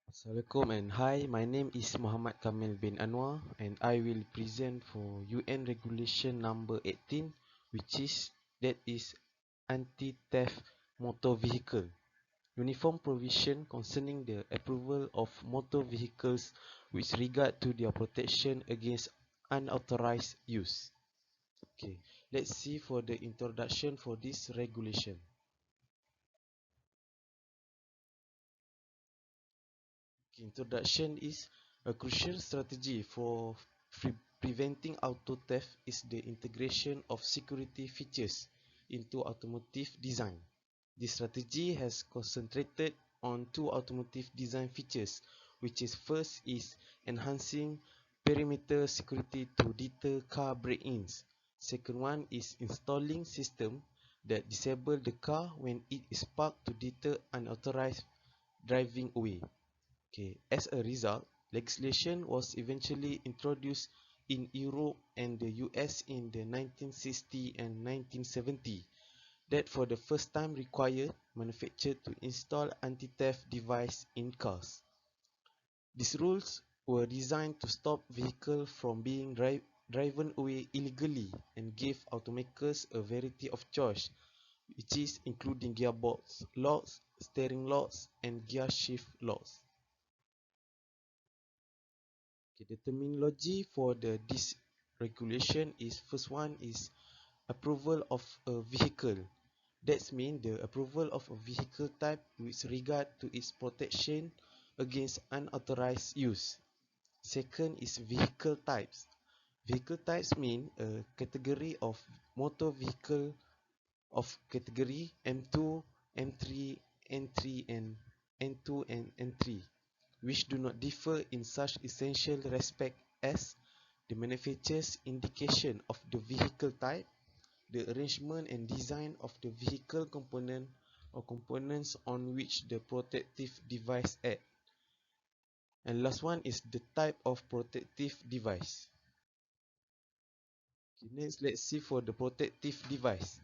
Assalamualaikum and hi, my name is Muhammad Kamil bin Anuar and I will present for UN Regulation number 18, that is Anti-Theft Motor Vehicle. Uniform provision concerning the approval of motor vehicles with regard to their protection against unauthorized use. Okay, let's see for the introduction for this regulation. Introduction is a crucial strategy for preventing auto theft is the integration of security features into automotive design. This strategy has concentrated on two automotive design features, which is first is enhancing perimeter security to deter car break-ins. Second one is installing system that disable the car when it is parked to deter unauthorized driving away. Okay. As a result, legislation was eventually introduced in Europe and the US in the 1960 and 1970 that for the first time required manufacturers to install anti-theft device in cars. These rules were designed to stop vehicles from being driven away illegally and gave automakers a variety of choice, which is including gearbox locks, steering locks, and gear shift locks. Okay, the terminology for this regulation is first one is approval of a vehicle. That's mean the approval of a vehicle type with regard to its protection against unauthorized use. Second is vehicle types. Vehicle types mean a category of motor vehicle of category M2, M3, N3 and N2 and N3, which do not differ in such essential respect as the manufacturer's indication of the vehicle type, the arrangement and design of the vehicle component or components on which the protective device act. And last one is the type of protective device. Okay, next, let's see for the protective device.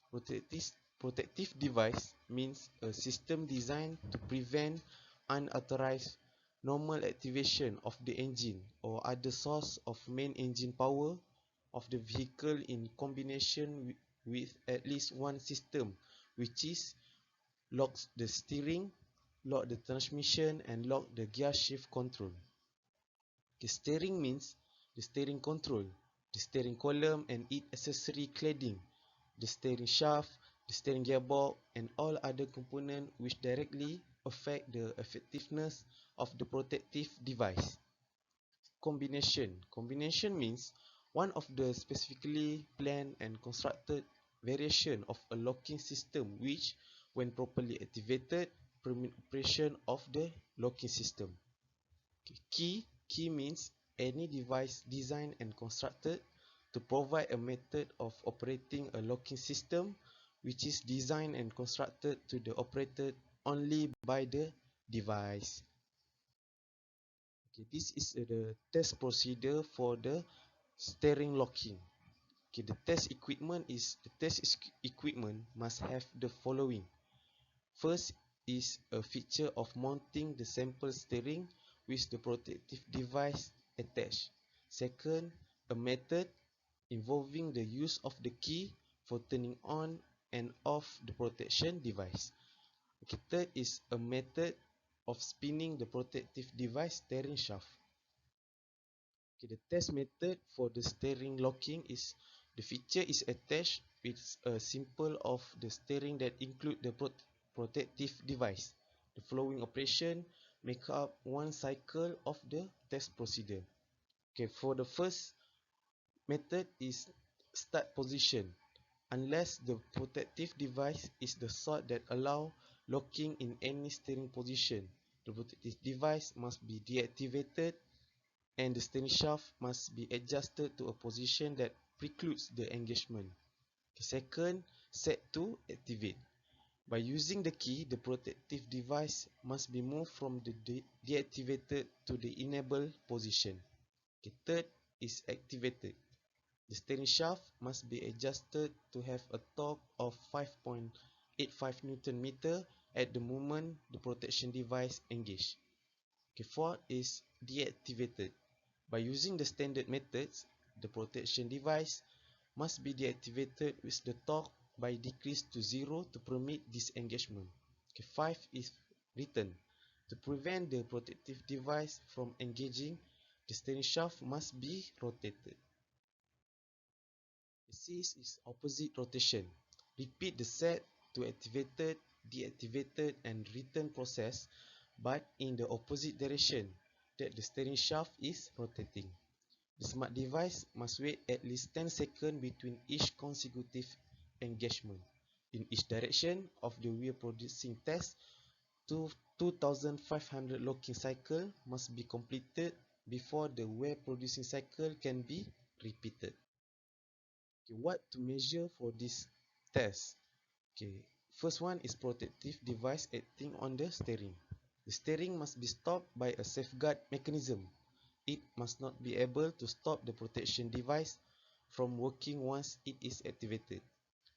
Protective, protective device means a system designed to prevent unauthorized normal activation of the engine or other source of main engine power of the vehicle in combination with at least one system, which is locks the steering, lock the transmission, and lock the gear shift control. The steering means the steering control, the steering column and its accessory cladding, the steering shaft, the steering gearbox, and all other components which directly affect the effectiveness of the protective device. Combination. Combination means one of the specifically planned and constructed variation of a locking system which, when properly activated, permit operation of the locking system. Okay. Key means any device designed and constructed to provide a method of operating a locking system which is designed and constructed to be operated only by the device. Okay, this is the test procedure for the steering locking. Okay, the test equipment must have the following. First is a feature of mounting the sample steering with the protective device attached. Second, a method involving the use of the key for turning on and off the protection device. Okay, third is a method of spinning the protective device steering shaft. Okay, the test method for the steering locking is the feature is attached with a simple of the steering that include the protective device. The following operation make up one cycle of the test procedure. Okay, for the first method is start position. Unless the protective device is the sort that allow locking in any steering position, the protective device must be deactivated and the steering shaft must be adjusted to a position that precludes the engagement. Second, set to activate. By using the key, the protective device must be moved from the deactivated to the enable position. Third is activated. The steering shaft must be adjusted to have a torque of 5.85 Nm at the moment the protection device engaged. Okay, 4 is deactivated. By using the standard methods, the protection device must be deactivated with the torque by decreased to 0 to permit disengagement. Okay, 5 is return. To prevent the protective device from engaging, the steering shaft must be rotated. 6 is opposite rotation. Repeat the set to activated, deactivated and return process, but in the opposite direction that the steering shaft is rotating. The smart device must wait at least 10 seconds between each consecutive engagement. In each direction of the wheel producing test, 2500 locking cycle must be completed before the wheel producing cycle can be repeated. Okay, what to measure for this test? Okay, first one is protective device acting on the steering. The steering must be stopped by a safeguard mechanism. It must not be able to stop the protection device from working once it is activated.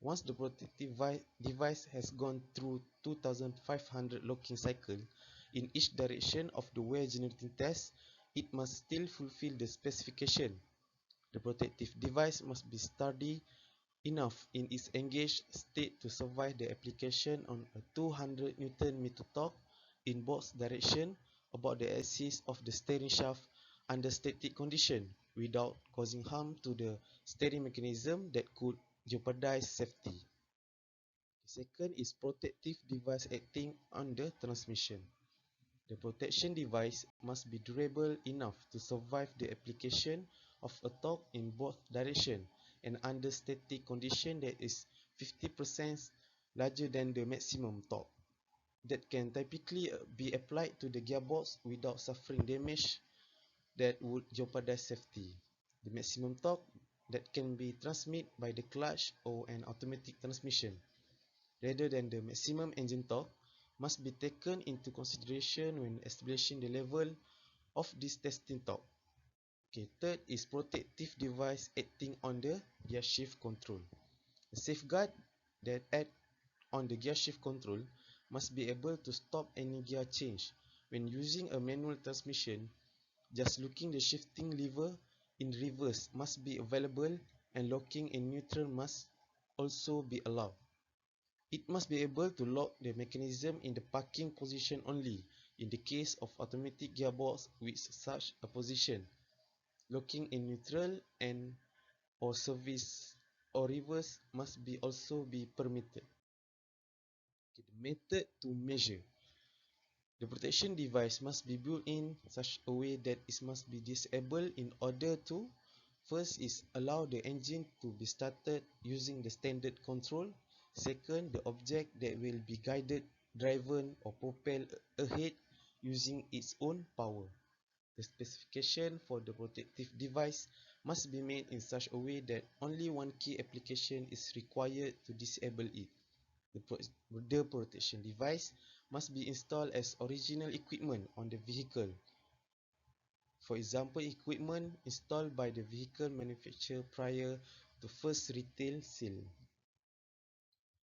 Once the protective device has gone through 2500 locking cycle in each direction of the wear generating test, it must still fulfill the specification. The protective device must be sturdy enough in its engaged state to survive the application on a 200 Nm torque in both directions about the axis of the steering shaft under static condition without causing harm to the steering mechanism that could jeopardize safety. The second is protective device acting on the transmission. The protection device must be durable enough to survive the application of a torque in both directions and under static condition that is 50% larger than the maximum torque that can typically be applied to the gearbox without suffering damage that would jeopardize safety. The maximum torque that can be transmitted by the clutch or an automatic transmission, rather than the maximum engine torque, must be taken into consideration when establishing the level of this testing torque. Okay, third is protective device acting on the gear shift control. The safeguard that act on the gear shift control must be able to stop any gear change. When using a manual transmission, just locking the shifting lever in reverse must be available and locking in neutral must also be allowed. It must be able to lock the mechanism in the parking position only in the case of automatic gearbox with such a position. Locking in neutral and or service or reverse must be also be permitted. Okay, the method to measure. The protection device must be built in such a way that it must be disabled in order to first is allow the engine to be started using the standard control. Second, the object that will be guided, driven or propelled ahead using its own power. The specification for the protective device must be made in such a way that only one key application is required to disable it. The protection device must be installed as original equipment on the vehicle. For example, equipment installed by the vehicle manufacturer prior to first retail sale.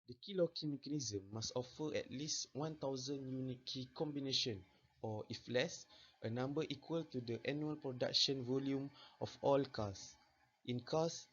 The key locking mechanism must offer at least 1000 unique key combination, or if less, a number equal to the annual production volume of all cars. In cars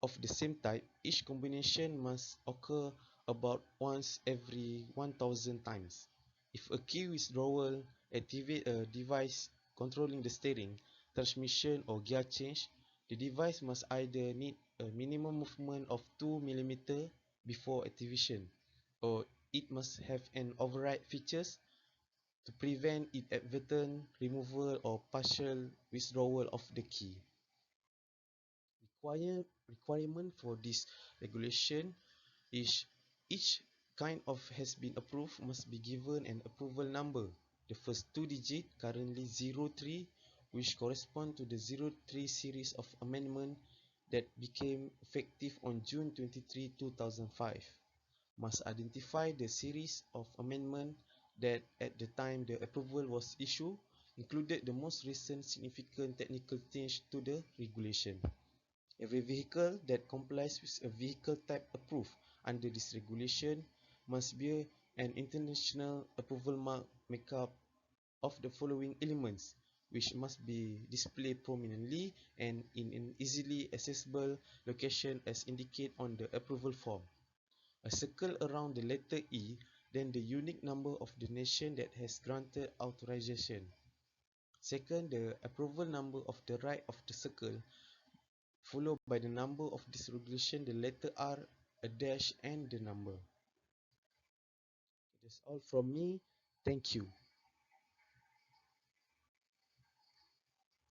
of the same type, each combination must occur about once every 1000 times. If a key withdrawal activates a device controlling the steering, transmission or gear change, the device must either need a minimum movement of 2 mm before activation, or it must have an override features to prevent inadvertent removal or partial withdrawal of the key. Requirement for this regulation is each kind of has been approved must be given an approval number. The first two digits, currently 03, which correspond to the 03 series of amendment that became effective on June 23, 2005, must identify the series of amendment that at the time the approval was issued included the most recent significant technical change to the regulation. Every vehicle that complies with a vehicle type approved under this regulation must bear an international approval mark of the following elements, which must be displayed prominently and in an easily accessible location as indicated on the approval form. A circle around the letter E, then the unique number of the nation that has granted authorization. Second, the approval number of the right of the circle, followed by the number of this regulation, the letter R, a dash, and the number. That's all from me. Thank you.